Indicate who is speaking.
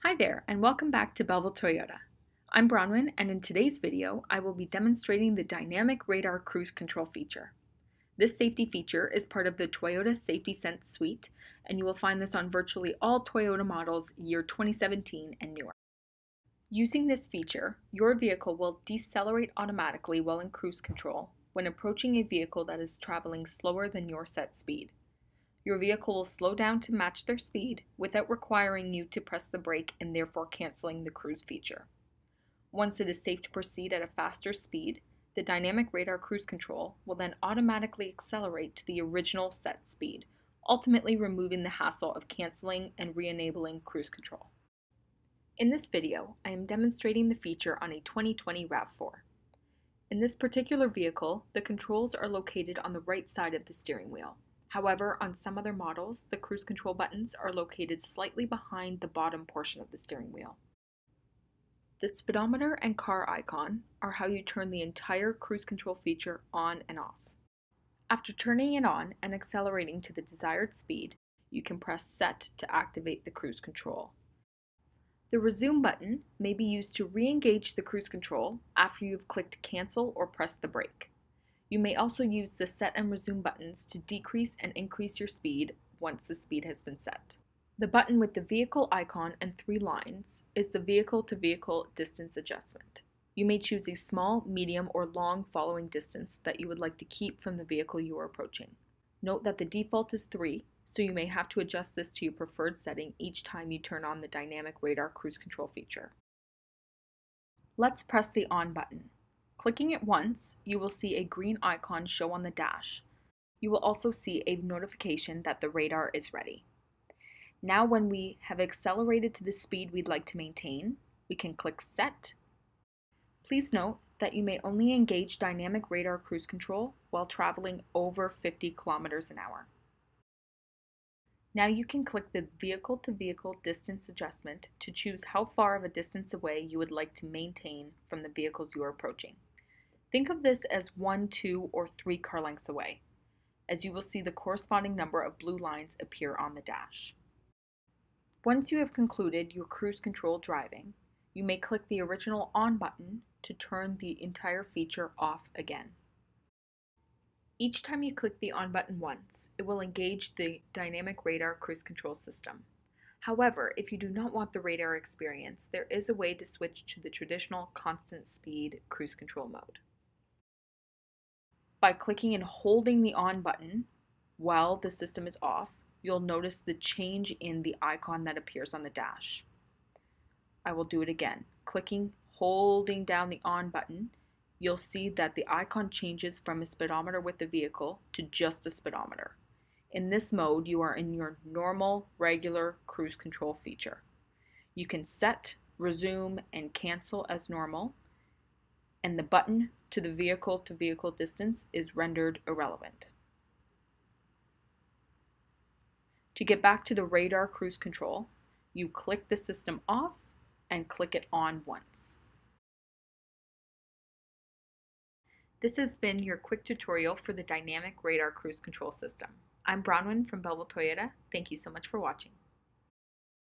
Speaker 1: Hi there, and welcome back to Belleville Toyota. I'm Bronwyn, and in today's video, I will be demonstrating the Dynamic Radar Cruise Control feature. This safety feature is part of the Toyota Safety Sense suite, and you will find this on virtually all Toyota models year 2017 and newer. Using this feature, your vehicle will decelerate automatically while in cruise control when approaching a vehicle that is traveling slower than your set speed. Your vehicle will slow down to match their speed without requiring you to press the brake and therefore canceling the cruise feature. Once it is safe to proceed at a faster speed, the Dynamic Radar Cruise Control will then automatically accelerate to the original set speed, ultimately removing the hassle of canceling and re-enabling cruise control. In this video, I am demonstrating the feature on a 2020 RAV4. In this particular vehicle, the controls are located on the right side of the steering wheel. However, on some other models, the cruise control buttons are located slightly behind the bottom portion of the steering wheel. The speedometer and car icon are how you turn the entire cruise control feature on and off. After turning it on and accelerating to the desired speed, you can press Set to activate the cruise control. The Resume button may be used to re-engage the cruise control after you've clicked Cancel or pressed the brake. You may also use the Set and Resume buttons to decrease and increase your speed once the speed has been set. The button with the vehicle icon and 3 lines is the vehicle-to-vehicle distance adjustment. You may choose a small, medium, or long following distance that you would like to keep from the vehicle you are approaching. Note that the default is 3, so you may have to adjust this to your preferred setting each time you turn on the Dynamic Radar Cruise Control feature. Let's press the On button. Clicking it once, you will see a green icon show on the dash. You will also see a notification that the radar is ready. Now when we have accelerated to the speed we'd like to maintain, we can click Set. Please note that you may only engage Dynamic Radar Cruise Control while traveling over 50 kilometers an hour. Now you can click the vehicle-to-vehicle distance adjustment to choose how far of a distance away you would like to maintain from the vehicles you are approaching. Think of this as 1, 2, or 3 car lengths away, as you will see the corresponding number of blue lines appear on the dash. Once you have concluded your cruise control driving, you may click the original On button to turn the entire feature off again. Each time you click the On button once, it will engage the Dynamic Radar Cruise Control system. However, if you do not want the radar experience, there is a way to switch to the traditional constant speed cruise control mode. By clicking and holding the On button while the system is off, you'll notice the change in the icon that appears on the dash. I will do it again. Holding down the On button, you'll see that the icon changes from a speedometer with the vehicle to just a speedometer. In this mode, you are in your normal, regular cruise control feature. You can set, resume, and cancel as normal, and the button to the vehicle-to-vehicle distance is rendered irrelevant. To get back to the radar cruise control, you click the system off and click it on once. This has been your quick tutorial for the Dynamic Radar Cruise Control system. I'm Bronwyn from Belleville Toyota. Thank you so much for watching.